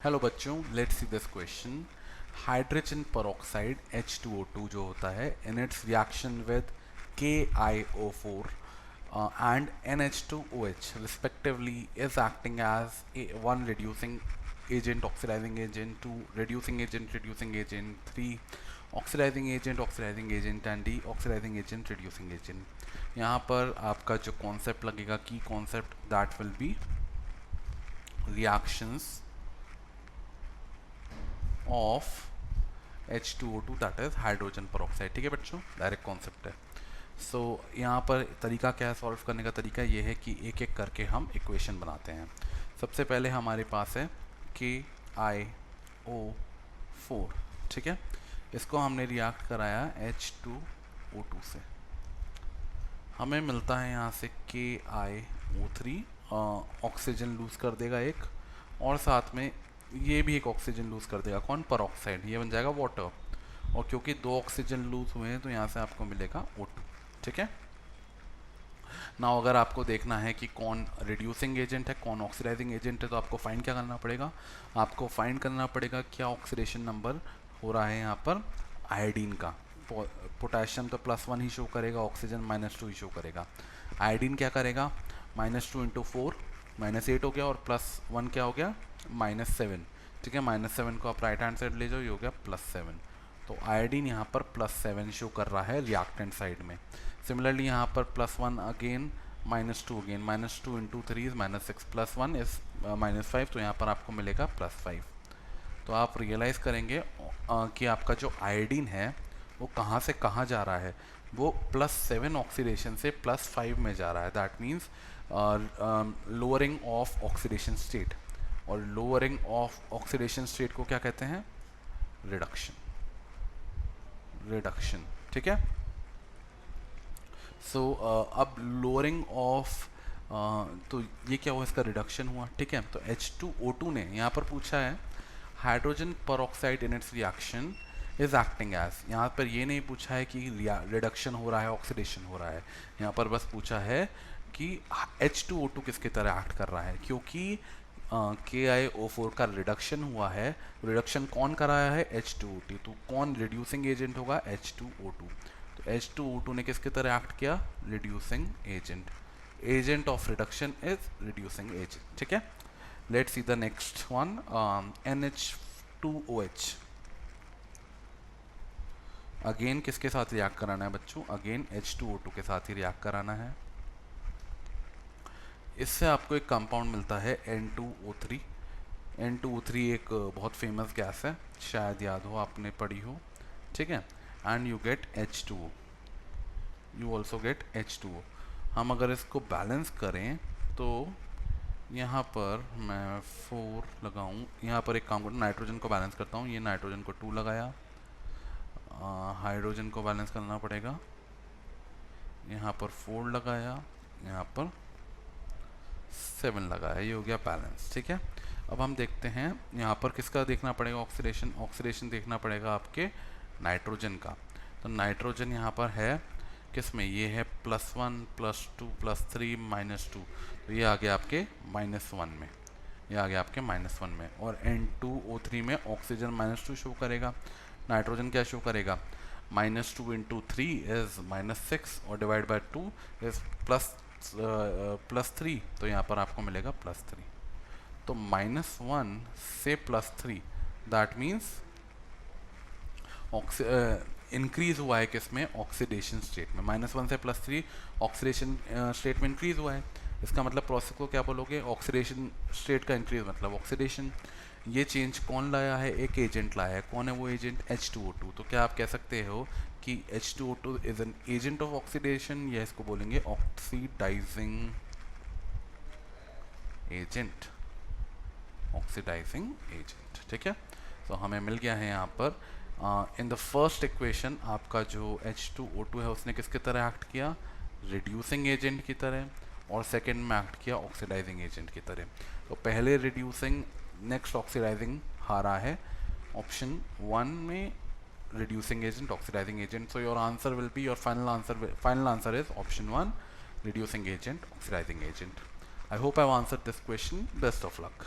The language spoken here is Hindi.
हेलो बच्चों, let's see this question. Hydrogen peroxide H2O2 जो होता है इन its reaction with KiO4 and NH2OH respectively is acting as one reducing agent, oxidizing agent, 2 reducing agent, 3 oxidizing agent and D oxidizing agent, reducing agent। यहाँ पर आपका जो कॉन्सेप्ट लगेगा की concept that will be reactions of H2O2 that is hydrogen peroxide। ठीक है बच्चों, डायरेक्ट कॉन्सेप्ट है। सो यहाँ पर तरीका क्या है सॉल्व करने का? तरीका ये है कि एक एक करके हम इक्वेशन बनाते हैं। सबसे पहले हमारे पास है KiO4, ठीक है। इसको हमने रिएक्ट कराया H2O2 से, हमें मिलता है यहाँ से KiO3, ऑक्सीजन लूज कर देगा एक, और साथ में ये भी एक ऑक्सीजन लूज कर देगा। कौन? peroxide, ये बन जाएगा वाटर। और क्योंकि दो ऑक्सीजन लूज हुए हैं तो यहाँ से आपको मिलेगा O2, ठीक है ना। अगर आपको देखना है कि कौन रिड्यूसिंग एजेंट है कौन ऑक्सीडाइजिंग एजेंट है, तो आपको फाइंड क्या करना पड़ेगा? आपको फाइंड करना पड़ेगा क्या ऑक्सीडेशन नंबर हो रहा है यहाँ पर आयोडीन का। पोटेशियम तो +1 ही शो करेगा, ऑक्सीजन -2 ही शो करेगा। आयोडीन क्या करेगा? -2 × 4 -8 हो गया, और +1 क्या हो गया? -7, ठीक है। -7 को आप राइट हैंड साइड ले जाओ, ये हो गया +7। तो आयोडीन यहाँ पर +7 शो कर रहा है रिएक्टेंट साइड में। सिमिलरली यहाँ पर +1 अगेन, -2 अगेन, -2 × 3 इज -6, +1 इज -5, तो यहाँ पर आपको मिलेगा +5। तो आप रियलाइज़ करेंगे कि आपका जो आयोडीन है वो कहाँ से कहाँ जा रहा है। वो +7 ऑक्सीडेशन से +5 में जा रहा है। That means lowering of oxidation state, और लोअरिंग ऑफ ऑक्सीडेशन स्टेट को क्या कहते हैं? रिडक्शन, रिडक्शन, ठीक है। सो अब लोअरिंग ऑफ तो ये क्या हुआ? इसका रिडक्शन हुआ, ठीक है। तो H2O2 ने यहाँ पर पूछा है hydrogen peroxide in its reaction is acting as. यहाँ पर ये नहीं पूछा है कि रिडक्शन हो रहा है ऑक्सीडेशन हो रहा है, यहाँ पर बस पूछा है कि H2O2 किसकी तरह एक्ट कर रहा है। क्योंकि KiO4 का रिडक्शन हुआ है, रिडक्शन कौन कराया है? H2O2। तो कौन रिड्यूसिंग एजेंट होगा? H2O2। तो H2O2 ने किसकी तरह एक्ट किया? Reducing agent. Agent of reduction is reducing agent, ठीक है। Let's see the next one, NH2OH। Again किसके साथ रिएक्ट कराना है बच्चों? अगेन H2O2 के साथ ही रिएक्ट कराना है। इससे आपको एक कंपाउंड मिलता है N2O3। N2O3 एक बहुत फेमस गैस है, शायद याद हो, आपने पढ़ी हो, ठीक है। And you get H2O, you also get H2O। हम अगर इसको बैलेंस करें तो यहाँ पर मैं 4 लगाऊँ, यहाँ पर एक काम करूँ, नाइट्रोजन को बैलेंस करता हूँ। ये नाइट्रोजन को 2 लगाया, हाइड्रोजन को बैलेंस करना पड़ेगा, यहाँ पर 4 लगाया, यहाँ पर 7 लगाया, ये हो गया बैलेंस, ठीक है। अब हम देखते हैं यहाँ पर किसका देखना पड़ेगा ऑक्सीडेशन। ऑक्सीडेशन देखना पड़ेगा आपके नाइट्रोजन का। तो नाइट्रोजन यहाँ पर है किस में? ये है +1 +2 +3 -2, तो ये आ गया आपके -1 में, ये आ गया आपके -1 में। और N2O3 में ऑक्सीजन -2 शो करेगा, नाइट्रोजन क्या शो करेगा? -2 × 3 इज -6, और डिवाइड बाय 2 इज +3, तो यहाँ पर आपको मिलेगा +3। तो -1 से +3 दैट मीन्स इंक्रीज हुआ है किसमें? ऑक्सीडेशन स्टेट में। -1 से +3 ऑक्सीडेशन स्टेट में इंक्रीज हुआ है। इसका मतलब प्रोसेस को क्या बोलोगे? ऑक्सीडेशन स्टेट का इंक्रीज मतलब ऑक्सीडेशन। ये चेंज कौन लाया है? एक एजेंट लाया है। कौन है वो एजेंट? H2O2। तो क्या आप कह सकते हो कि H2O2 is an agent of oxidation, या इसको बोलेंगे ऑक्सीडाइजिंग एजेंट, ऑक्सीडाइजिंग एजेंट, ठीक है। तो हमें मिल गया है यहाँ पर इन द फर्स्ट इक्वेशन आपका जो H2O2 है उसने किसकी तरह एक्ट किया? रिड्यूसिंग एजेंट की तरह, और सेकेंड में एक्ट किया ऑक्सीडाइजिंग एजेंट की तरह। तो पहले रिड्यूसिंग, नेक्स्ट ऑक्सीडाइजिंग हारा है। ऑप्शन 1 में reducing agent, oxidizing agent. So your answer will be, your final answer is option 1, reducing agent, oxidizing agent. I hope I've answered this question. Best of luck.